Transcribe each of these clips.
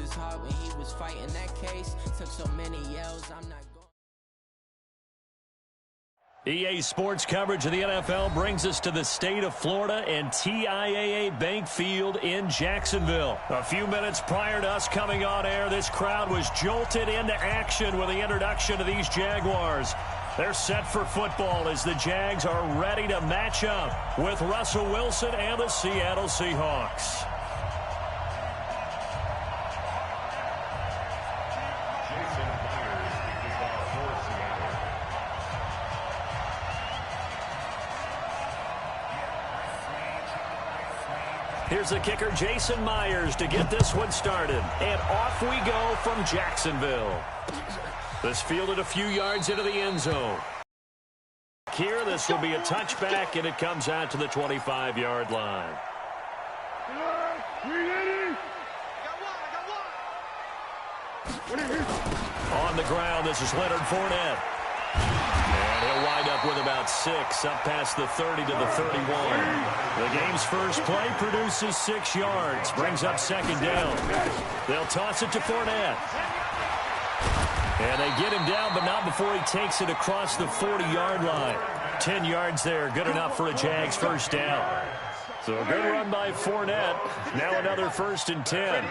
was hard when he was fighting that case. Took so many yells, I'm not going. EA Sports coverage of the NFL brings us to the state of Florida and TIAA Bank Field in Jacksonville. A few minutes prior to us coming on air, this crowd was jolted into action with the introduction of these Jaguars. They're set for football as the Jags are ready to match up with Russell Wilson and the Seattle Seahawks. Here's the kicker, Jason Myers, to get this one started. And off we go from Jacksonville. This fielded a few yards into the end zone. Here, this will be a touchback, and it comes out to the 25-yard line. On the ground, this is Leonard Fournette. And he'll wind up with about 6, up past the 30 to the 31. The game's first play produces 6 yards, brings up second down. They'll toss it to Fournette. And they get him down, but not before he takes it across the 40-yard line. 10 yards there, good enough for a Jags first down. So a good run by Fournette. Now another 1st and 10.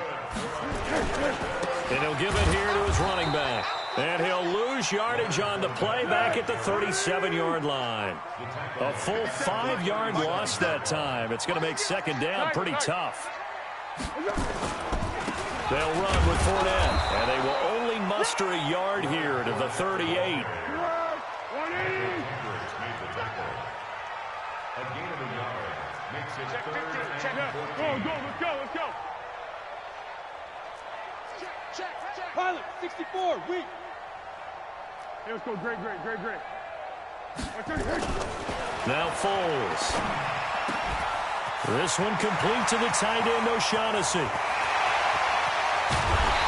And he'll give it here to his running back. And he'll lose yardage on the play back at the 37-yard line. A full 5-yard loss that time. It's going to make second down pretty tough. They'll run with Fournette, and they will only muster a yard here to the 38. Let's go. Pilot, 64, weak. Hey, let's go, great. Now Foles. This one complete to the tight end, O'Shaughnessy.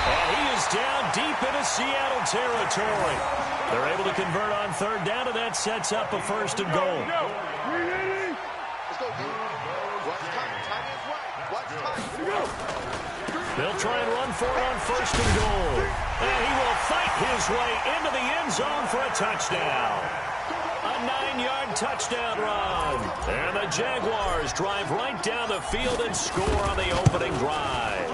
And he is down deep into Seattle territory. They're able to convert on third down, and that sets up a 1st and goal. Let's go, watch time. They'll try and run for it on 1st and goal. And he will fight his way into the end zone for a touchdown. A 9-yard touchdown run. And the Jaguars drive right down the field and score on the opening drive.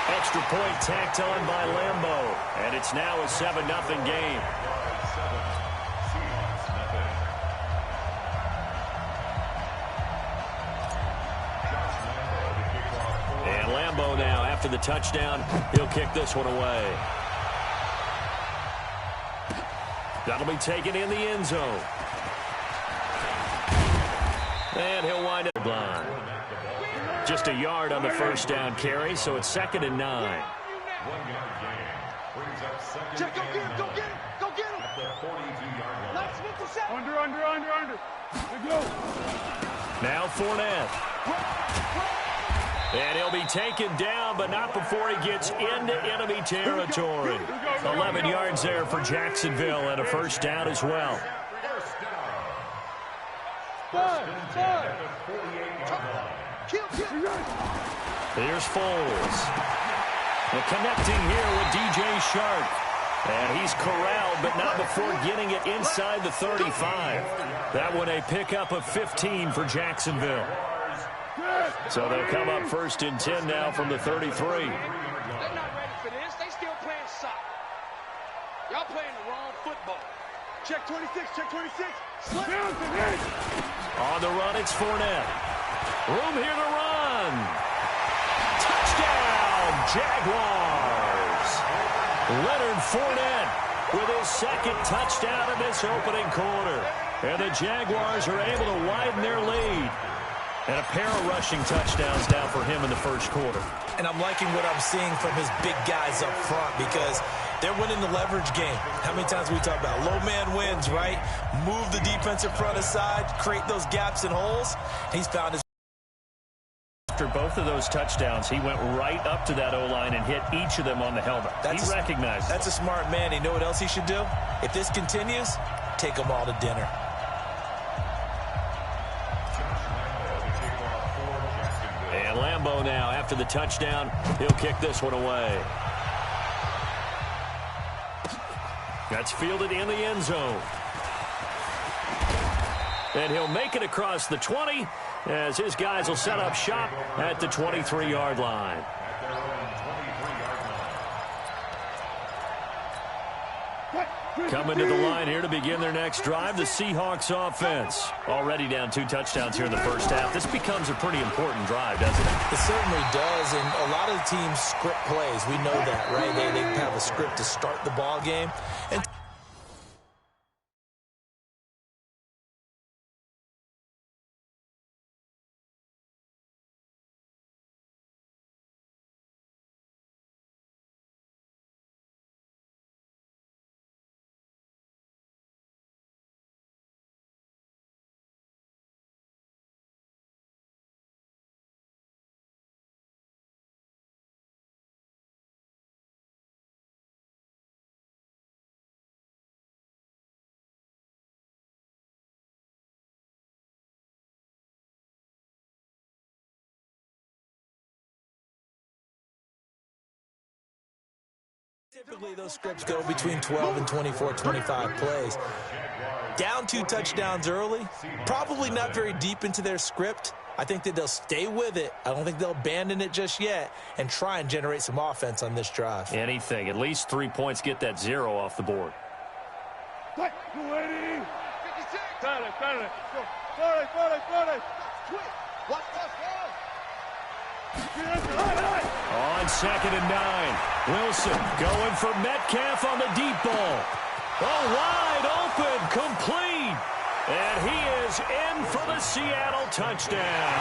Extra point tacked on by Lambeau. And it's now a 7-0 game. And Lambeau now, after the touchdown, he'll kick this one away. That'll be taken in the end zone. And he'll wind up line. Just a yard on the first down carry, so it's 2nd and 9. Check, go get him. Under. Let's go. Now Fournette. And he'll be taken down, but not before he gets into enemy territory. 11 yards there for Jacksonville and a 1st down as well. Here's Foles. And connecting here with DJ Shark. And he's corralled, but not before getting it inside the 35. That one a pickup of 15 for Jacksonville. So they'll come up 1st and 10 now from the 33. They're not ready for this. They still playing soccer. Y'all playing the wrong football. Check 26. On the run, it's Fournette. Room here to run. Touchdown, Jaguars. Leonard Fournette with his 2nd touchdown in this opening quarter. And the Jaguars are able to widen their lead. And a pair of rushing touchdowns now for him in the 1st quarter. And I'm liking what I'm seeing from his big guys up front because they're winning the leverage game. How many times we talk about low man wins, right? Move the defensive front aside, create those gaps and holes. He's found his... After both of those touchdowns, he went right up to that O-line and hit each of them on the helmet. He recognized That's a smart man. You know what else he should do? If this continues, take them all to dinner. And Lambeau now after the touchdown. He'll kick this one away. That's fielded in the end zone. And he'll make it across the 20 as his guys will set up shop at the 23-yard line. Coming to the line here to begin their next drive, the Seahawks offense. Already down 2 touchdowns here in the first half. This becomes a pretty important drive, doesn't it? It certainly does, and a lot of teams script plays. We know that, right? They have a script to start the ball game. And typically those scripts go between 12 and 24, 25 plays. Down 2 touchdowns early, probably not very deep into their script. I think that they'll stay with it. I don't think they'll abandon it just yet and try and generate some offense on this drive. Anything. At least 3 points, get that 0 off the board. Watch On 2nd and 9, Wilson going for Metcalf on the deep ball. Oh, wide open, complete. And he is in for the Seattle touchdown.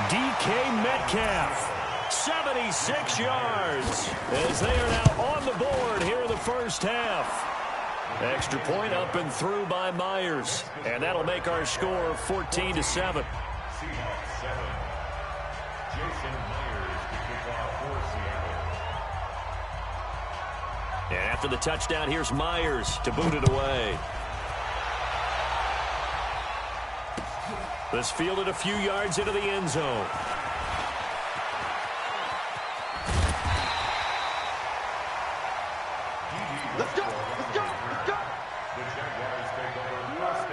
DK Metcalf, 76 yards, as they are now on the board here in the first half. Extra point up and through by Myers. And that'll make our score 14-7. And after the touchdown, here's Myers to boot it away. This fielded a few yards into the end zone. Let's go! Let's go! Let's go!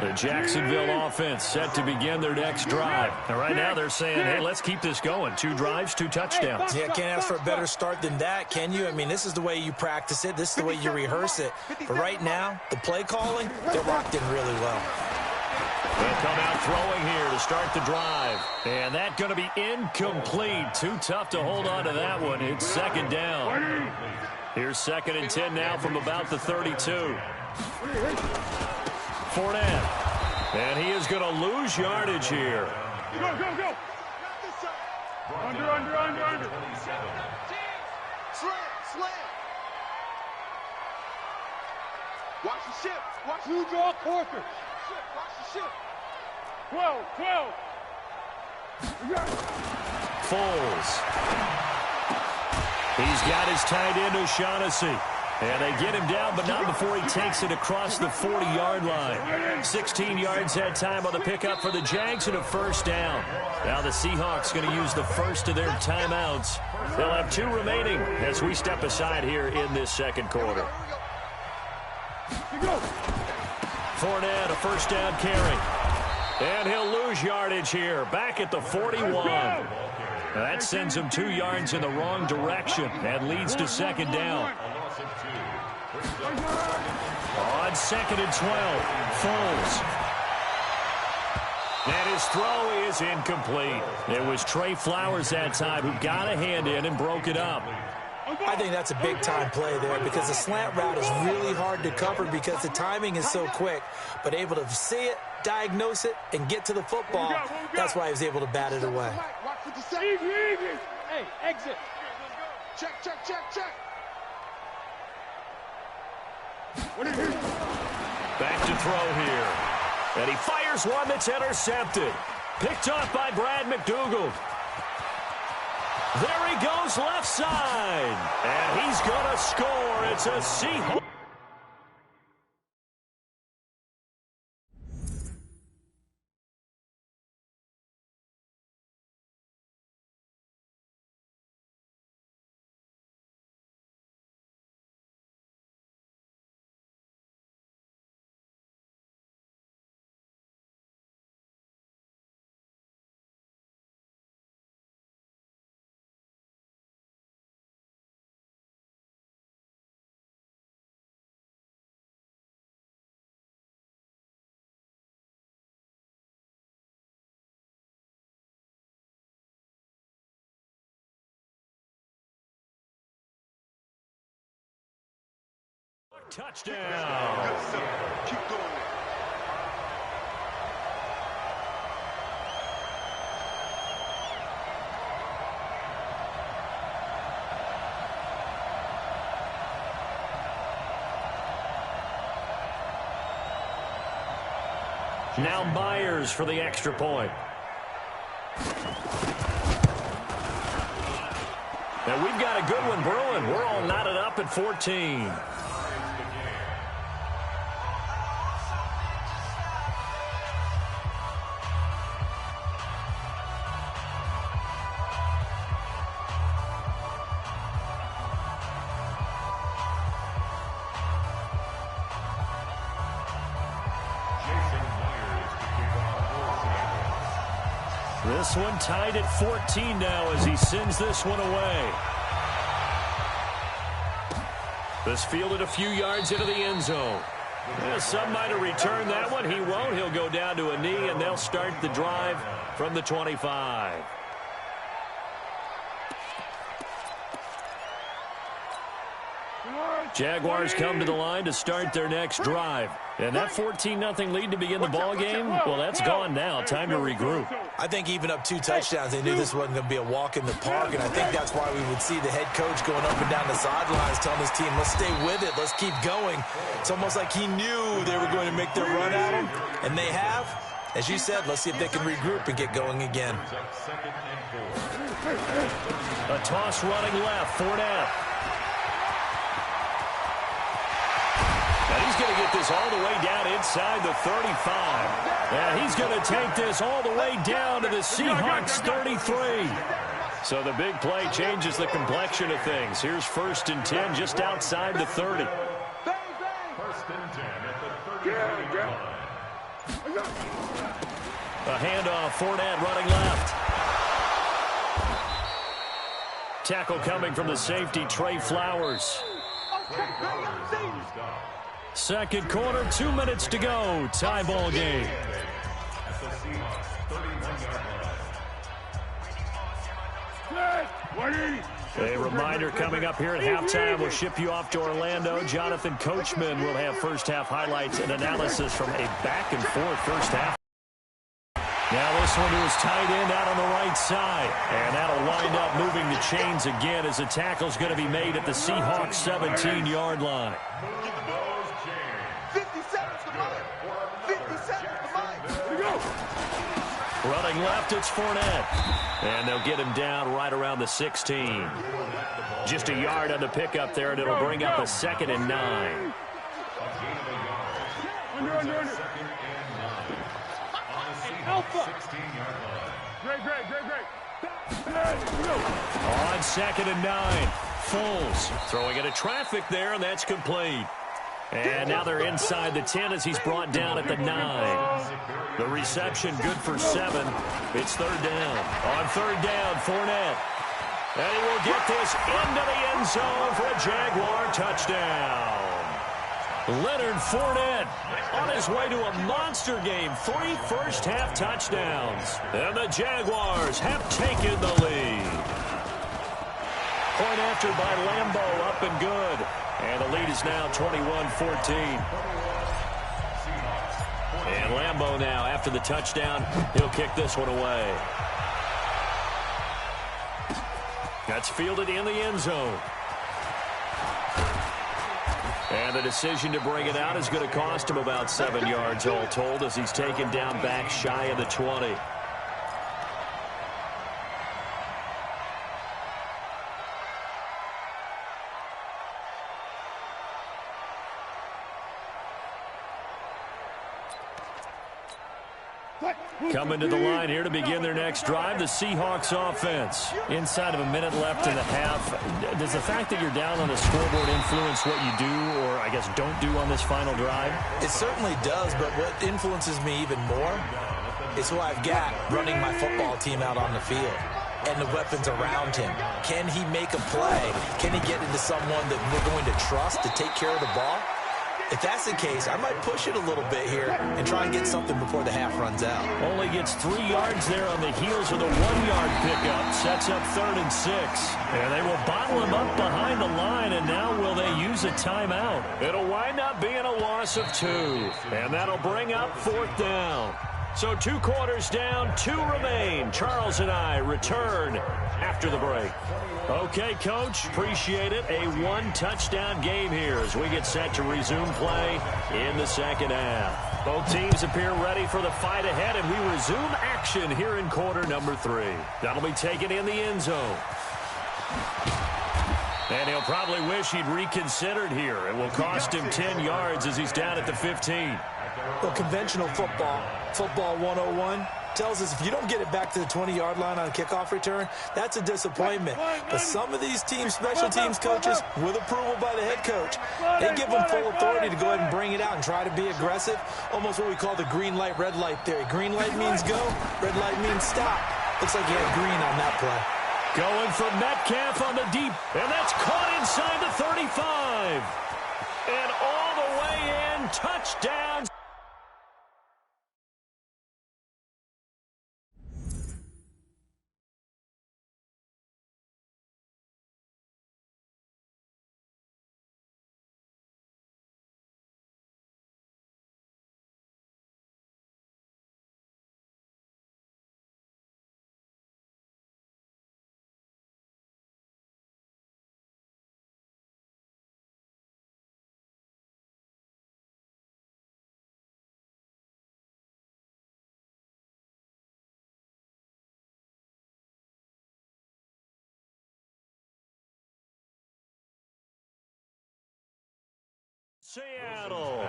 The Jacksonville offense set to begin their next drive. And right now they're saying, hey, let's keep this going. 2 drives, 2 touchdowns. Yeah, can't ask for a better start than that, can you? I mean, this is the way you practice it. This is the way you rehearse it. But right now, the play calling, they're locked in really well. They'll come out throwing here to start the drive. And that's going to be incomplete. Too tough to hold on to that one. It's 2nd down. Here's 2nd and 10 now from about the 32. Fournette. And he is going to lose yardage here. Go, go, go! Under. Slam! Watch the ship! Watch you draw quarter! Watch the ship! 12! Foles. He's got his tight end O'Shaughnessy. And they get him down, but not before he takes it across the 40-yard line. 16 yards that time on the pickup for the Jags and a 1st down. Now the Seahawks going to use the first of their timeouts. They'll have 2 remaining as we step aside here in this 2nd quarter. Fournette, a 1st down carry. And he'll lose yardage here, back at the 41. That sends him 2 yards in the wrong direction and leads to 2nd down. On 2nd and 12, Foles. And his throw is incomplete. It was Trey Flowers that time who got a hand in and broke it up. I think that's a big-time play there because the slant route is really hard to cover because the timing is so quick. But able to see it, diagnose it, and get to the football, that's why he was able to bat it away. Hey, exit! Check! Back to throw here. And he fires one that's intercepted. Picked off by Brad McDougald. There he goes left side. And he's going to score. It's a Seahawks. Touchdown. Good stuff. Keep doing that. Now Myers for the extra point. And we've got a good one brewing. We're all knotted up at 14. This one tied at 14 now as he sends this one away. This fielded a few yards into the end zone. Some might have returned that one. He won't. He'll go down to a knee, and they'll start the drive from the 25. Jaguars come to the line to start their next drive. And that 14-0 lead to begin the ball game, well, that's gone now. Time to regroup. I think even up 2 touchdowns, they knew this wasn't going to be a walk in the park, and I think that's why we would see the head coach going up and down the sidelines telling his team, let's stay with it, let's keep going. It's almost like he knew they were going to make their run at him, and they have. As you said, let's see if they can regroup and get going again. A toss running left, Fournette. And he's going to get this all the way down inside the 35. And he's going to take this all the way down to the Seahawks 33. So the big play changes the complexion of things. Here's 1st and 10 just outside the 30. 1st and 10 at the 30. A handoff, Fournette running left. Tackle coming from the safety, Trey Flowers. Second quarter, 2 minutes to go. Tie ball game. A reminder coming up here at halftime. We'll ship you off to Orlando. Jonathan Coachman will have first half highlights and analysis from a back-and-forth first half. Now this one to his tight end out on the right side. And that'll wind up moving the chains again as the tackle's going to be made at the Seahawks 17-yard line. 50 seconds to mine. 50 seconds to mine. Here we go. Running left, it's Fournette. And they'll get him down right around the 16. Just a yard on the pickup there, and it'll bring up a 2nd and 9. Alpha. Great. On 2nd and 9. Foles throwing into traffic there, and that's complete. And now they're inside the 10 as he's brought down at the 9. The reception good for 7. It's 3rd down. On 3rd down, Fournette. And he will get this into the end zone for a Jaguar touchdown. Leonard Fournette on his way to a monster game. 3 first-half touchdowns. And the Jaguars have taken the lead. Point after by Lambeau, up and good. And the lead is now 21-14. And Lambeau now, after the touchdown, he'll kick this one away. That's fielded in the end zone. And the decision to bring it out is going to cost him about 7 yards all told as he's taken down back shy of the 20. Coming to the line here to begin their next drive, the Seahawks offense. Inside of a minute left in the half. Does the fact that you're down on the scoreboard influence what you do or, I guess, don't do on this final drive? It certainly does, but what influences me even more is who I've got running my football team out on the field and the weapons around him. Can he make a play? Can he get into someone that we're going to trust to take care of the ball? If that's the case, I might push it a little bit here and try and get something before the half runs out. Only gets 3 yards there on the heels of the 1-yard pickup. Sets up 3rd and 6. And they will bottle him up behind the line, and now will they use a timeout? It'll wind up being a loss of 2. And that'll bring up 4th down. So 2 quarters down, 2 remain. Charles and I return after the break. Okay, Coach, appreciate it. A 1-touchdown game here as we get set to resume play in the second half. Both teams appear ready for the fight ahead, and we resume action here in quarter number 3. That'll be taken in the end zone. And he'll probably wish he'd reconsidered here. It will cost him 10 yards as he's down at the 15. Well, conventional football 101, tells us if you don't get it back to the 20-yard line on a kickoff return, that's a disappointment. But some of these teams, special teams coaches, with approval by the head coach, they give them full authority to go ahead and bring it out and try to be aggressive, almost what we call the green light, red light theory. Green light means go, red light means stop. Looks like he had green on that play. Going for Metcalf on the deep, and that's caught inside the 35. And all the way in, touchdown. Seattle,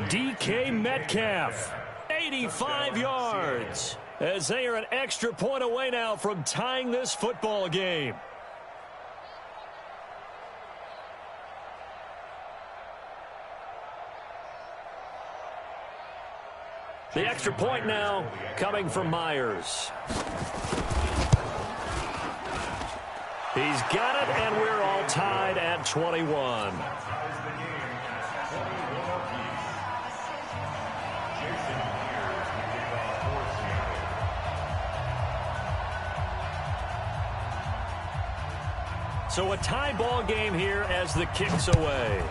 DK Metcalf, 85 yards, as they are an extra point away now from tying this football game. The extra point now coming from Myers. He's got it, and we're all tied at 21. So a tie ball game here as the kick's away.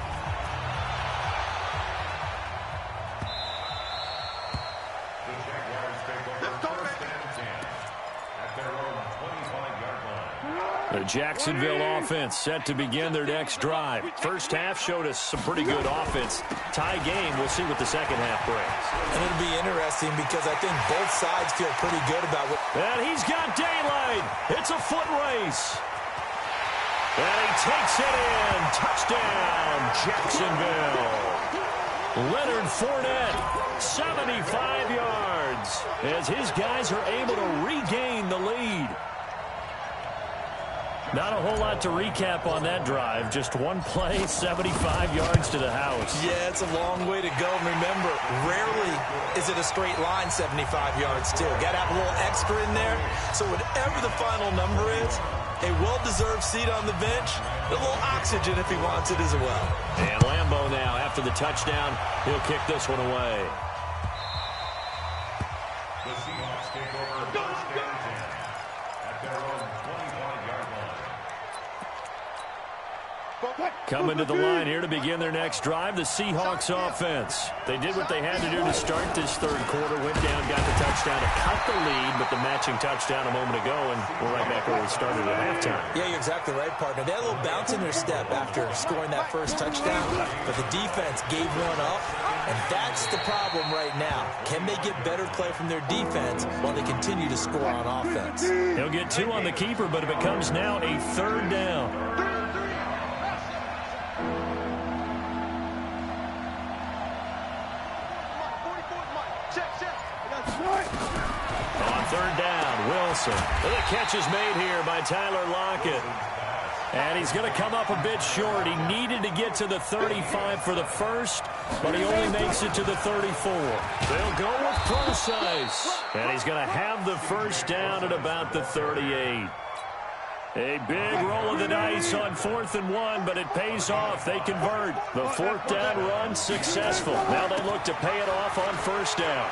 The Jacksonville offense set to begin their next drive. First half showed us some pretty good offense. Tie game, we'll see what the second half brings. And it'll be interesting because I think both sides feel pretty good about what... And he's got daylight. It's a foot race. And he takes it in. Touchdown, Jacksonville. Leonard Fournette, 75 yards, as his guys are able to regain the lead. Not a whole lot to recap on that drive. Just one play, 75 yards to the house. Yeah, it's a long way to go. Remember, rarely is it a straight line 75 yards, too. Got to have a little extra in there. So whatever the final number is, a well-deserved seat on the bench, a little oxygen if he wants it as well. And Lambeau now, after the touchdown, he'll kick this one away. The Seahawks take over first and 10 at their own 25-yard line. Coming to the line here to begin their next drive, the Seahawks offense. They did what they had to do to start this third quarter, went down, got the touchdown to cut the lead, but the matching touchdown a moment ago, and we're right back where we started at halftime. Yeah, you're exactly right, partner. They had a little bounce in their step after scoring that first touchdown, but the defense gave one up, and that's the problem right now. Can they get better play from their defense while they continue to score on offense? He'll get 2 on the keeper, but it becomes now a third down. On third down, Wilson. The catch is made here by Tyler Lockett. And he's going to come up a bit short. He needed to get to the 35 for the first, but he only makes it to the 34. They'll go with Procise. And he's going to have the first down at about the 38. A big roll of the dice on 4th and 1, but it pays off. They convert. The 4th down run successful. Now they look to pay it off on 1st down.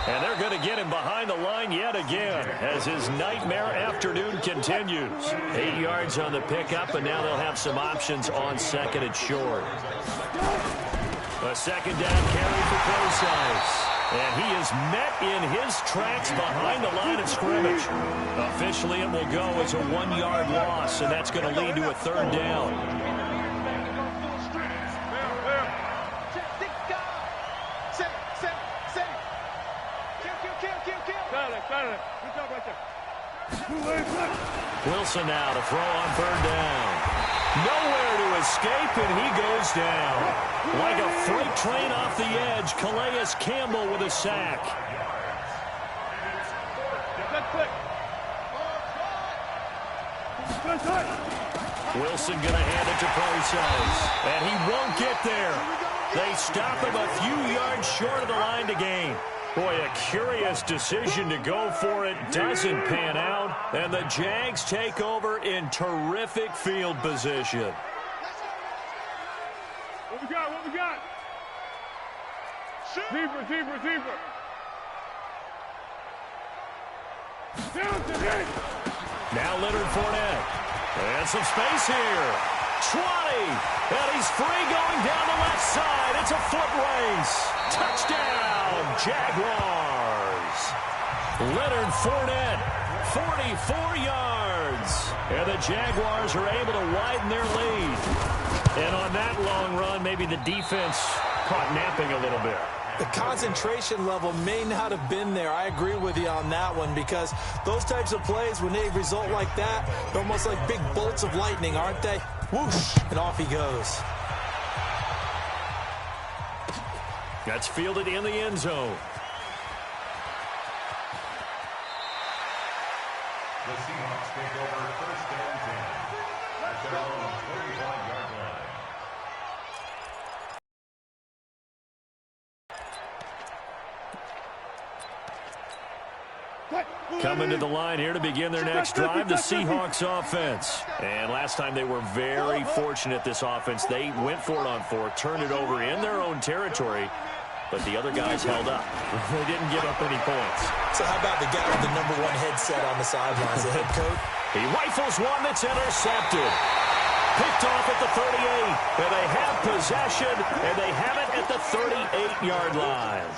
And they're going to get him behind the line yet again as his nightmare afternoon continues. 8 yards on the pickup, and now they'll have some options on 2nd and short. A 2nd down carry for Tljsr2live. And he is met in his tracks behind the line of scrimmage. Officially, it will go as a 1-yard loss, and that's going to lead to a 3rd down. Wilson now to throw on 3rd down. Nowhere to escape, and he goes down. Like a freight train off the edge, Calais Campbell with a sack. Wilson going to hand it to Tljsr2live, and he won't get there. They stop him a few yards short of the line to gain. Boy, a curious decision to go for it. Doesn't pan out, and the Jags take over in terrific field position. What we got? What we got? Zebra, zebra, zebra. Now Leonard Fournette. And some space here. 20. And he's free going down the left side. It's a foot race. Touchdown, Jaguars. Leonard Fournette, 44 yards. And the Jaguars are able to widen their lead. And on that long run, maybe the defense caught napping a little bit. The concentration level may not have been there. I agree with you on that one, because those types of plays, when they result like that, they're almost like big bolts of lightning, aren't they? Whoosh, and off he goes. That's fielded in the end zone. The Seahawks take over 1st and 10 at their own 25-yard line. Coming to the line here to begin their next drive, the Seahawks offense. And last time they were very fortunate, this offense. They went for it on 4th, turned it over in their own territory, but the other guys held up. They didn't give up any points. So how about the guy with the #1 headset on the sidelines, the head coach? He rifles one that's intercepted. Picked off at the 38, and they have possession, and they have it at the 38-yard line.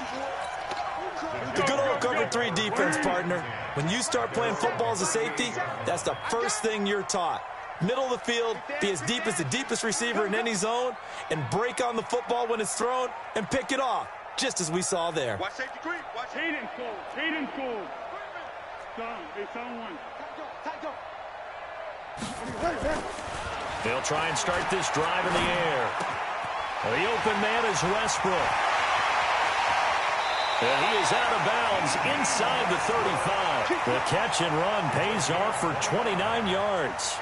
The good old cover 3 defense, partner. When you start playing football as a safety, that's the first thing you're taught. Middle of the field, be as deep as the deepest receiver in any zone, and break on the football when it's thrown and pick it off, just as we saw there. Watch safety creep. Watch Hayden Cole. Hayden Cole. Someone. They'll try and start this drive in the air. The open man is Westbrook. And he is out of bounds inside the 35. The catch and run pays off for 29 yards.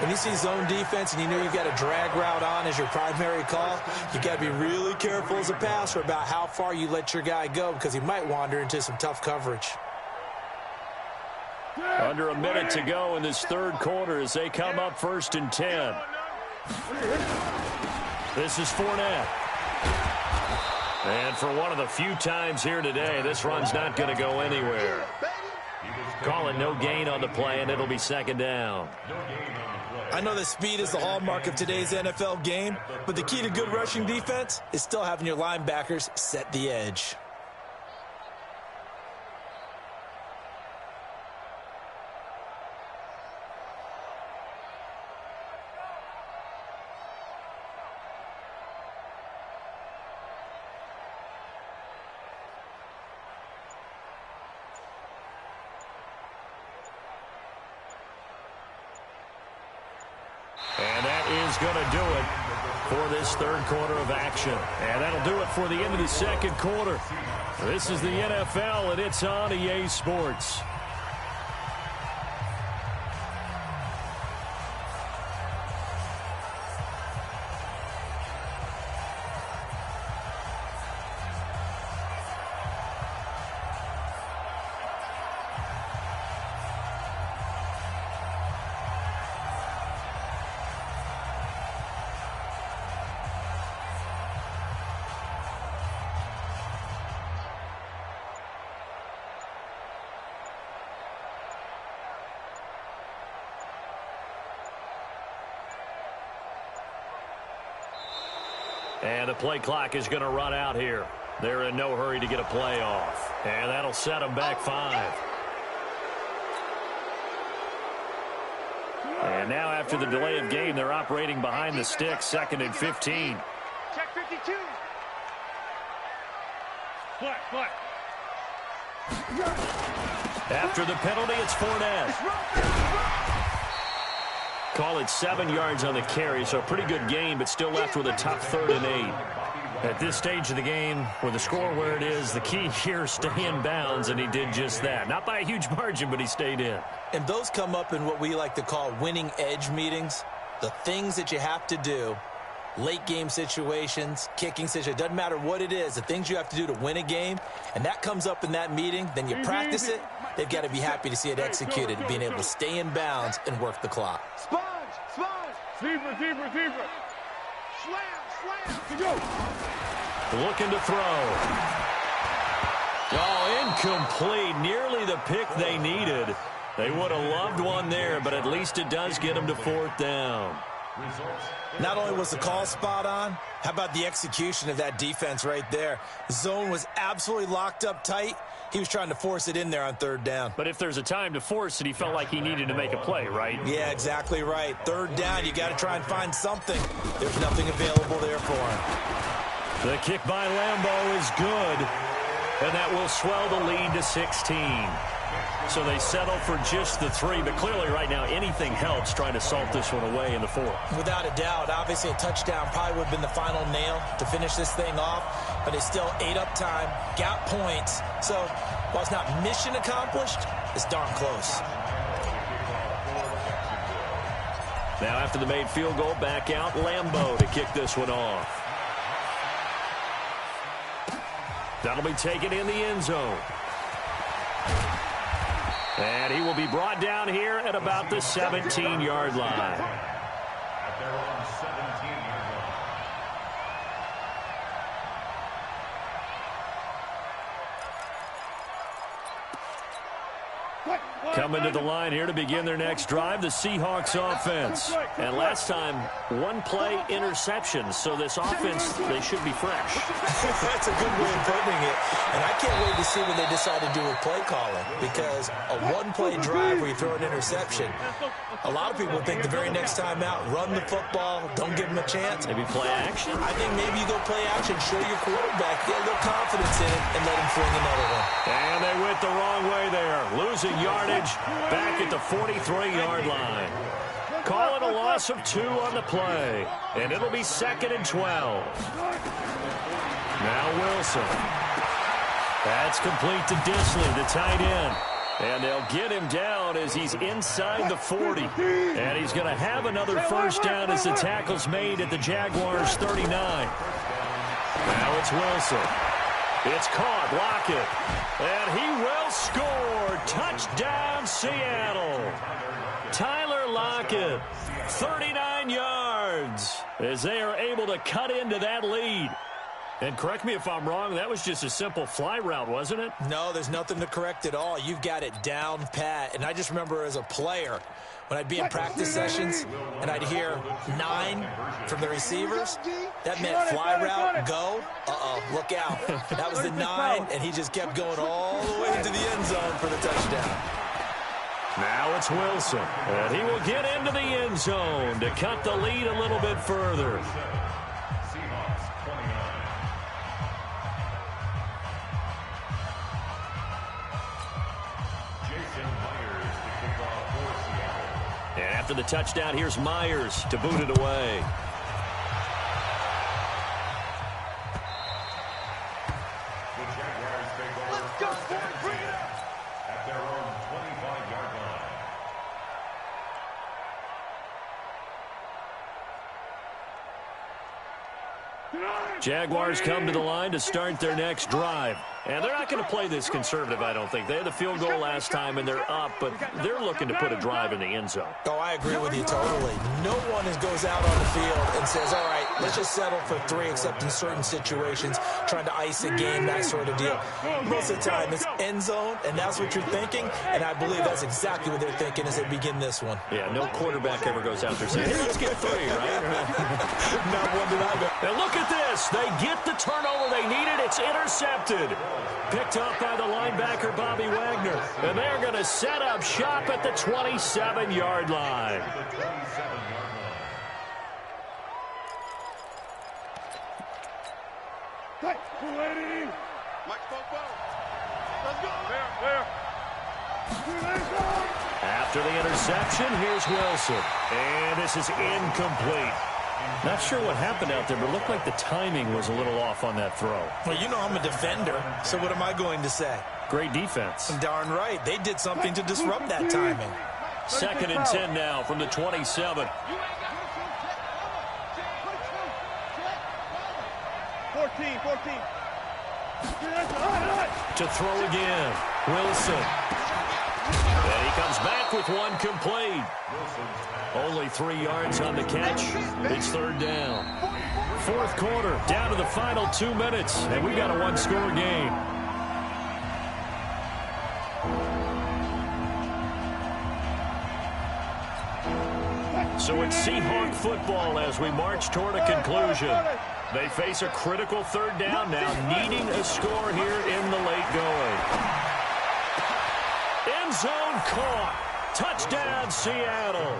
When you see zone defense and you know you've got a drag route on as your primary call, you got to be really careful as a passer about how far you let your guy go, because he might wander into some tough coverage. Under a minute to go in this 3rd quarter as they come up 1st and 10. This is Fournette. And for one of the few times here today, this run's not going to go anywhere. Calling no gain on the play, and it'll be 2nd down. I know that speed is the hallmark of today's NFL game, but the key to good rushing defense is still having your linebackers set the edge. And that is going to do it for this 3rd quarter of action. And that'll do it for the end of the 2nd quarter. This is the NFL, and it's on EA Sports. And the play clock is going to run out here. They're in no hurry to get a play off. And that'll set them back 5. And now after the delay of game, they're operating behind the sticks, 2nd and 15. Check 52. Flat. After the penalty, it's Fournette. Call it 7 yards on the carry, so a pretty good game, but still left with a tough 3rd and 8. At this stage of the game, with the score where it is, the key here is stay in bounds, and he did just that. Not by a huge margin, but he stayed in. And those come up in what we like to call winning edge meetings. The things that you have to do, late game situations, kicking situations, doesn't matter what it is, the things you have to do to win a game, and that comes up in that meeting, then you practice it. They've got to be happy to see it executed, being able to stay in bounds and work the clock. Sponge. Zebra. Slam. Go. Looking to throw. Oh, incomplete. Nearly the pick they needed. They would have loved one there, but at least it does get them to 4th down. Not only was the call spot on, how about the execution of that defense right there? The zone was absolutely locked up tight. He was trying to force it in there on 3rd down. But if there's a time to force it, he felt like he needed to make a play, right? Yeah, exactly right. 3rd down, you got to try and find something. There's nothing available there for him. The kick by Lambeau is good, and that will swell the lead to 16. So they settle for just the 3, but clearly right now anything helps trying to salt this one away in the 4th. Without a doubt, obviously a touchdown probably would have been the final nail to finish this thing off, but it's still ate up time, got points. So while it's not mission accomplished, it's darn close. Now after the made field goal, back out Lambeau to kick this one off. That'll be taken in the end zone. And he will be brought down here at about the 17-yard line. At their own 17-yard line. Coming to the line here to begin their next drive, the Seahawks offense. And last time, 1 play interception. So this offense, they should be fresh. That's a good way of putting it. And I can't wait to see what they decide to do with play calling. Because a 1-play drive where you throw an interception, a lot of people think the very next time out, run the football, don't give them a chance. Maybe play action? I think maybe you go play action, show your quarterback, get a little confidence in it, and let him fling another one. And they went the wrong way there. Losing yardage back at the 43-yard line. Call it a loss of 2 on the play. And it'll be 2nd and 12. Now Wilson. That's complete to Tljsr2live, the tight end. And they'll get him down as he's inside the 40. And he's going to have another first down as the tackle's made at the Jaguars' 39. Now it's Wilson. It's caught. Lockett. And he will score. Touchdown, Seattle. Tyler Lockett, 39 yards, as they are able to cut into that lead. And correct me if I'm wrong, that was just a simple fly route, wasn't it? No, there's nothing to correct at all. You've got it down pat. And I just remember as a player, when I'd be in practice sessions and I'd hear 9 from the receivers, that meant fly route, go, look out. That was the 9, and he just kept going all the way into the end zone for the touchdown. Now it's Wilson, and he will get into the end zone to cut the lead a little bit further. Seahawks 29. Jason Myers to kick off for Seattle. And after the touchdown, here's Myers to boot it away. The Jaguars take over. Let's go, boys, bring it up. At their own 25-yard line. Jaguars come to the line to start their next drive. And they're not going to play this conservative, I don't think. They had the field goal last time, and they're up, but they're looking to put a drive in the end zone. Oh, I agree with you totally. No one goes out on the field and says, all right, let's just settle for 3, except in certain situations, trying to ice a game, that sort of deal. Most of the time, it's end zone, and that's what you're thinking, and I believe that's exactly what they're thinking as they begin this one. Yeah, no quarterback ever goes out there saying, hey, let's get 3, right? Not one that I know. And look at this. They get the turnover they needed. It's intercepted. Picked up by the linebacker, Bobby Wagner. And they're going to set up shop at the 27-yard line. Hey, 280. Mike Football. Let's go. Clear. After the interception, here's Wilson. And this is incomplete. Not sure what happened out there, but it looked like the timing was a little off on that throw. Well, you know I'm a defender, so what am I going to say? Great defense. Darn right. They did something to disrupt that timing. 2nd and 10 now from the 27. 14. To throw again. Wilson. And he comes back with one complete. Only 3 yards on the catch. It's 3rd down. 4th quarter, down to the final 2 minutes, and we've got a 1-score game. So it's Seahawk football as we march toward a conclusion. They face a critical 3rd down now, needing a score here in the late going. End zone caught. Touchdown, Seattle.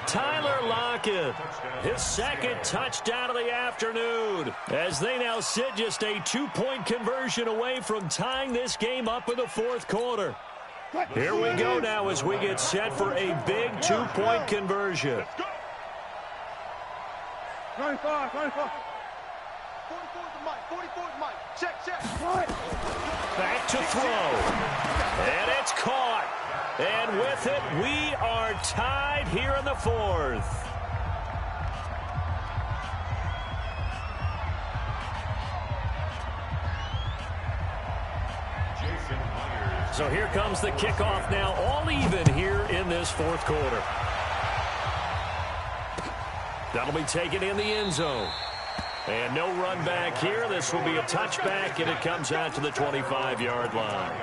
Tyler Lockett, his 2nd touchdown of the afternoon, as they now sit just a 2-point conversion away from tying this game up in the 4th quarter. Here we go now as we get set for a big 2-point conversion. 25. 44 Mike. Check. Back to throw. And it's caught. And with it, we are tied here in the 4th. So here comes the kickoff now, all even here in this 4th quarter. That'll be taken in the end zone. And no run back here. This will be a touchback, and it comes out to the 25-yard line.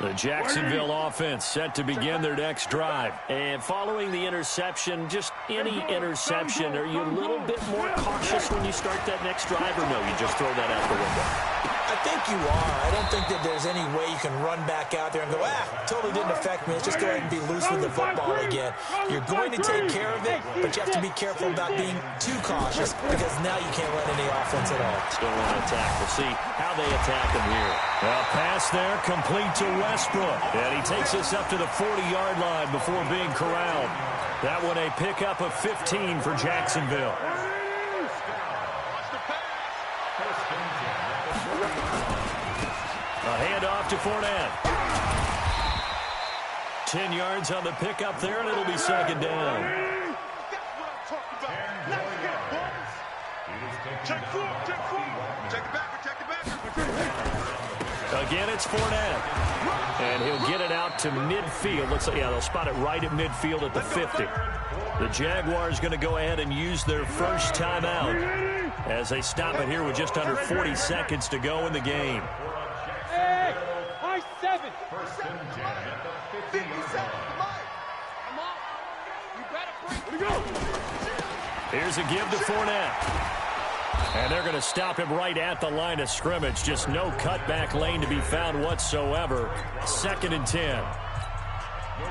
The Jacksonville offense set to begin their next drive. And following the interception, just any interception, are you a little bit more cautious when you start that next drive, or no, you just throw that out the window? I think you are. I don't think that there's any way you can run back out there and go, totally didn't affect me. Let's just go ahead and be loose with the football again. You're going to take care of it, but you have to be careful about being too cautious because now you can't run any offense at all. Still want to attack. We'll see how they attack him here. A pass there, complete to Westbrook. And he takes us up to the 40-yard line before being corralled. That one a pickup of 15 for Jacksonville. A handoff to Fournette. 10 yards on the pickup there, and it'll be 2nd down. Again, it's Fournette. And he'll get it out to midfield. Looks like, they'll spot it right at midfield at the 50. The Jaguars going to go ahead and use their first timeout as they stop it here with just under 40 seconds to go in the game. Hey, high 7. 1st and 10 at the 50-yard line. Come on. You better break. Go. Here's a give to Fournette. And they're going to stop him right at the line of scrimmage. Just no cutback lane to be found whatsoever. 2nd and 10.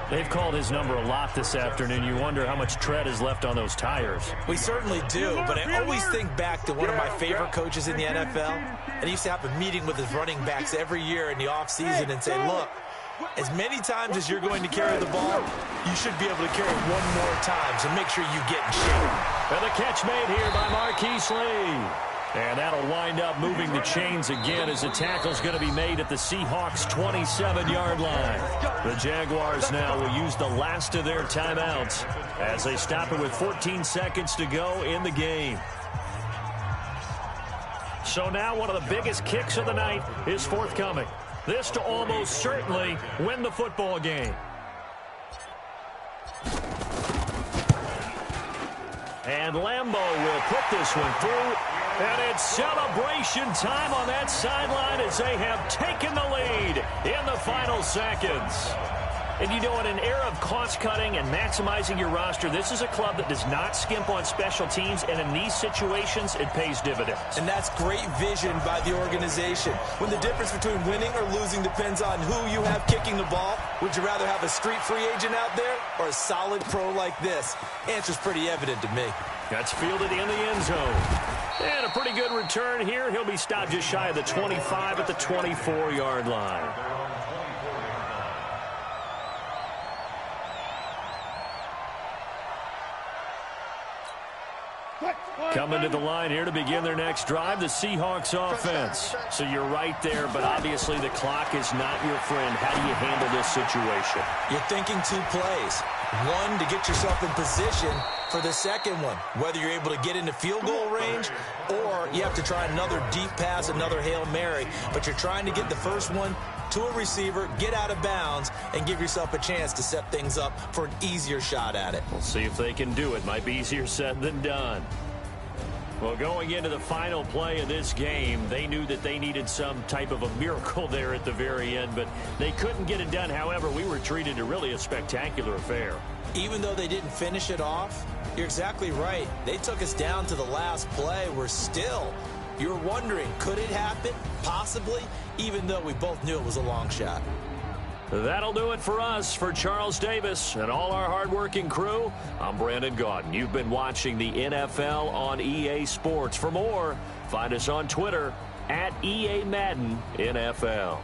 They've called his number a lot this afternoon. You wonder how much tread is left on those tires. We certainly do, but I always think back to one of my favorite coaches in the NFL. And he used to have a meeting with his running backs every year in the offseason and say, look, as many times as you're going to carry the ball, you should be able to carry it one more time, so make sure you get in shape. And the catch made here by Marquise Lee. And that'll wind up moving the chains again as the tackle's going to be made at the Seahawks' 27-yard line. The Jaguars now will use the last of their timeouts as they stop it with 14 seconds to go in the game. So now one of the biggest kicks of the night is forthcoming. This to almost certainly win the football game. And Lambeau will put this one through. And it's celebration time on that sideline as they have taken the lead in the final seconds. And you know, in an era of cost-cutting and maximizing your roster, this is a club that does not skimp on special teams, and in these situations, it pays dividends. And that's great vision by the organization. When the difference between winning or losing depends on who you have kicking the ball, would you rather have a street free agent out there or a solid pro like this? Answer's pretty evident to me. That's fielded in the end zone. And a pretty good return here. He'll be stopped just shy of the 25 at the 24-yard line. Coming to the line here to begin their next drive, the Seahawks offense. So you're right there, but obviously the clock is not your friend. How do you handle this situation? You're thinking 2 plays. One, to get yourself in position for the second one, whether you're able to get into field goal range or you have to try another deep pass, another Hail Mary. But you're trying to get the first one to a receiver, get out of bounds, and give yourself a chance to set things up for an easier shot at it. We'll see if they can do it. Might be easier said than done. Well, going into the final play of this game, they knew that they needed some type of a miracle there at the very end, but they couldn't get it done. However, we were treated to really a spectacular affair. Even though they didn't finish it off, you're exactly right. They took us down to the last play. You're wondering, could it happen? Possibly, even though we both knew it was a long shot. That'll do it for us. For Charles Davis and all our hardworking crew, I'm Brandon Gaudin. You've been watching the NFL on EA Sports. For more, find us on Twitter @EA Madden NFL.